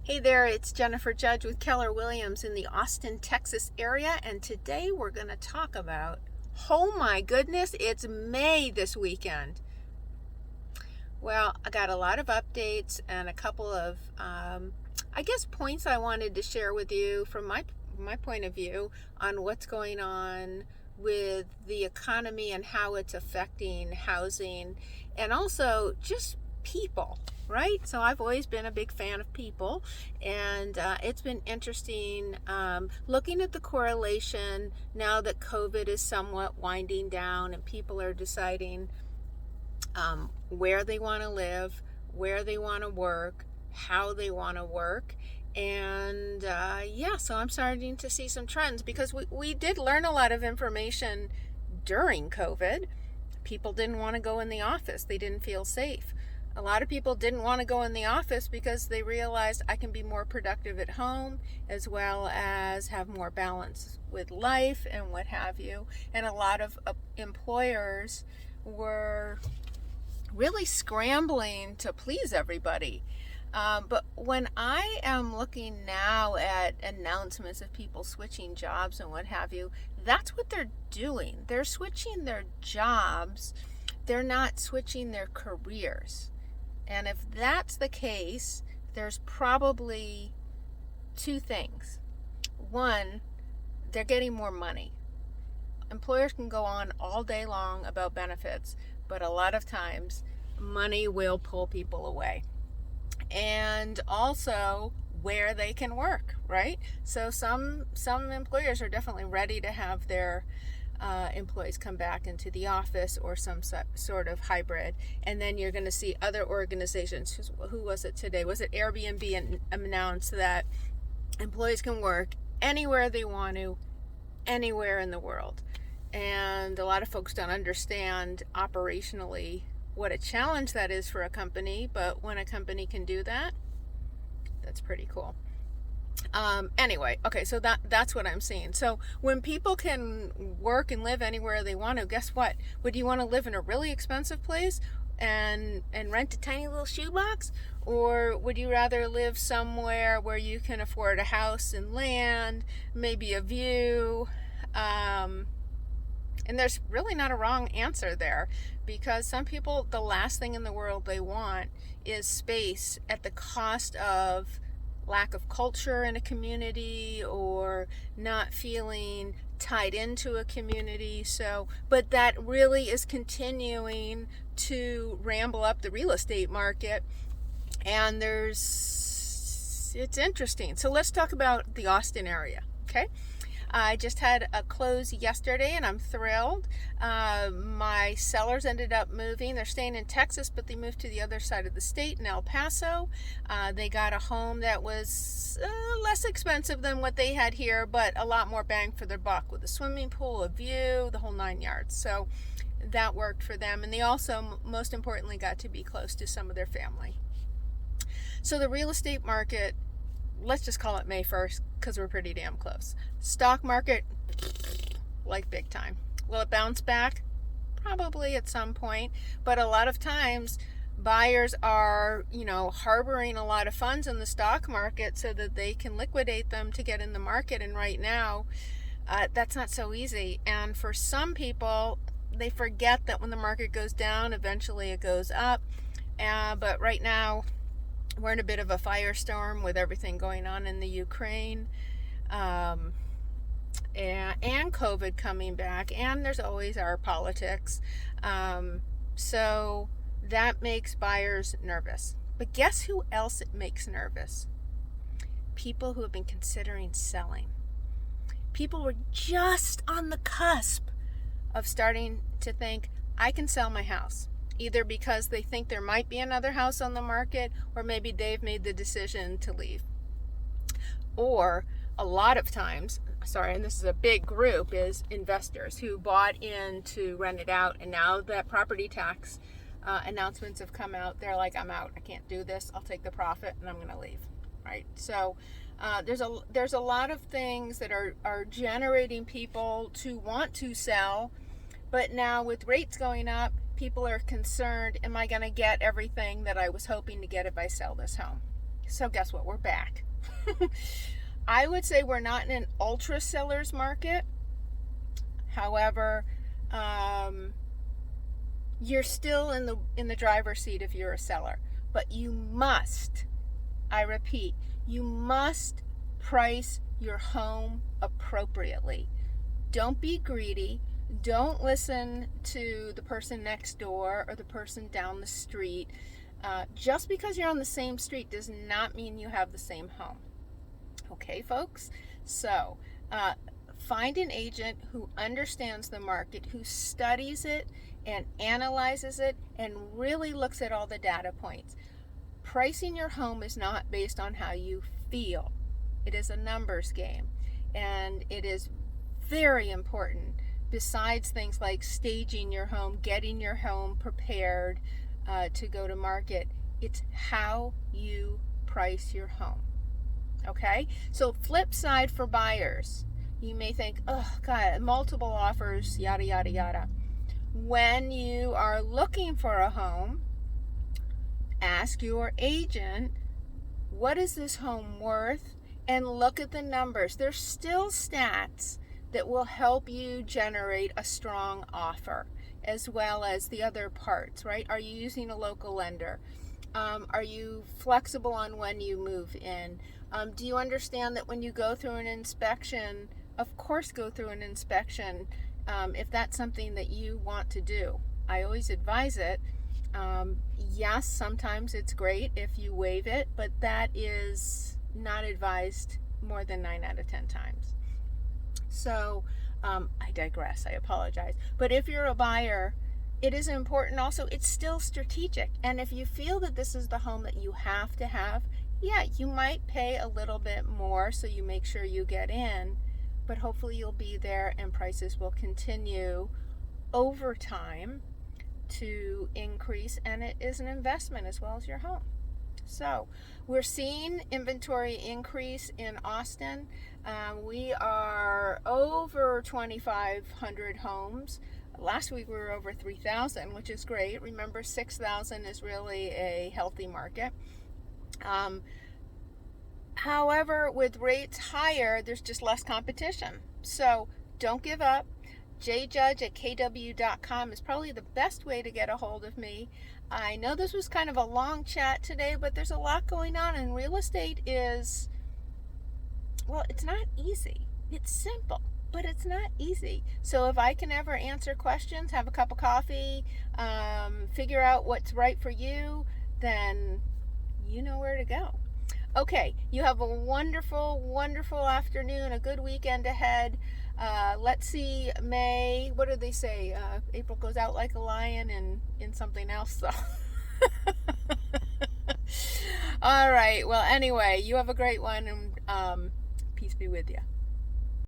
Hey there, it's Jennipher Judge with Keller Williams in the Austin, Texas area, and today we're going to talk about, oh my goodness, it's May this weekend. Well, I got a lot of updates and a couple of, points I wanted to share with you from my point of view on what's going on with the economy and how it's affecting housing and also just people, right? So I've always been a big fan of people, and it's been interesting looking at the correlation now that COVID is somewhat winding down and people are deciding where they want to live, where they want to work, how they want to work. And so I'm starting to see some trends because we did learn a lot of information during COVID. People didn't want to go in the office, they didn't feel safe. A lot of people didn't want to go in the office because they realized I can be more productive at home as well as have more balance with life and what have you. And a lot of employers were really scrambling to please everybody. But when I am looking now at announcements of people switching jobs and what have you, that's what they're doing. They're switching their jobs. They're not switching their careers. And if that's the case, there's probably two things. One, they're getting more money. Employers can go on all day long about benefits, but a lot of times money will pull people away. And also where they can work, right? So some employers are definitely ready to have their employees come back into the office or some sort of hybrid. And then you're going to see other organizations. Who was it today? Was it Airbnb and announced that employees can work anywhere they want to, anywhere in the world. And a lot of folks don't understand operationally what a challenge that is for a company, but when a company can do that, that's pretty cool. So that's what I'm seeing. So when people can work and live anywhere they want to, guess what? Would you want to live in a really expensive place and rent a tiny little shoebox? Or would you rather live somewhere where you can afford a house and land, maybe a view? And there's really not a wrong answer there, because some people, the last thing in the world they want is space at the cost of lack of culture in a community or not feeling tied into a community. But that really is continuing to ramble up the real estate market. And it's interesting. So let's talk about the Austin area, okay? I just had a close yesterday and I'm thrilled. My sellers ended up moving. They're staying in Texas, but they moved to the other side of the state in El Paso. They got a home that was less expensive than what they had here, but a lot more bang for their buck with a swimming pool, a view, the whole 9 yards. So that worked for them. And they also, most importantly, got to be close to some of their family. So the real estate market, let's just call it May 1st because we're pretty damn close. Stock market, like big time. Will it bounce back? Probably at some point. But a lot of times buyers are, harboring a lot of funds in the stock market so that they can liquidate them to get in the market. And right now, that's not so easy. And for some people, they forget that when the market goes down, eventually it goes up. But right now, we're in a bit of a firestorm with everything going on in the Ukraine, and COVID coming back, and there's always our politics. So that makes buyers nervous. But guess who else it makes nervous? People who have been considering selling. People were just on the cusp of starting to think, I can sell my house. Either because they think there might be another house on the market, or maybe they've made the decision to leave. Or a lot of times, and this is a big group, is investors who bought in to rent it out, and now that property tax announcements have come out, they're like, I'm out. I can't do this. I'll take the profit and I'm going to leave. Right? So there's a lot of things that are generating people to want to sell, but now with rates going up, people are concerned, am I going to get everything that I was hoping to get if I sell this home? So guess what? We're back. I would say we're not in an ultra seller's market. However, you're still in the driver's seat if you're a seller. But you must, I repeat, you must price your home appropriately. Don't be greedy. Don't listen to the person next door or the person down the street. Just because you're on the same street does not mean you have the same home. Okay, folks? So, find an agent who understands the market, who studies it and analyzes it and really looks at all the data points. Pricing your home is not based on how you feel. It is a numbers game, and it is very important, besides things like staging your home, getting your home prepared to go to market. It's how you price your home. Okay? So flip side for buyers. You may think, oh God, multiple offers, yada, yada, yada. When you are looking for a home, ask your agent, what is this home worth? And look at the numbers. There's still stats that will help you generate a strong offer, as well as the other parts, right? Are you using a local lender? Are you flexible on when you move in? Do you understand that when you go through an inspection, of course go through an inspection if that's something that you want to do. I always advise it. Yes, sometimes it's great if you waive it, but that is not advised more than 9 out of 10 times. So I digress, I apologize. But if you're a buyer, it is important also, it's still strategic. And if you feel that this is the home that you have to have, yeah, you might pay a little bit more so you make sure you get in, but hopefully you'll be there and prices will continue over time to increase, and it is an investment as well as your home. So we're seeing inventory increase in Austin. We are over 2,500 homes. Last week we were over 3,000, which is great. Remember, 6,000 is really a healthy market. However, with rates higher, there's just less competition. So don't give up. jjudge@kw.com is probably the best way to get a hold of me. I know this was kind of a long chat today, but there's a lot going on, and real estate is, well, it's not easy. It's simple, but it's not easy. So if I can ever answer questions, have a cup of coffee, figure out what's right for you, then you know where to go. Okay, you have a wonderful, wonderful afternoon, a good weekend ahead. Let's see, May, what do they say? April goes out like a lion and in something else, so. All right, well, anyway, you have a great one, and peace be with you.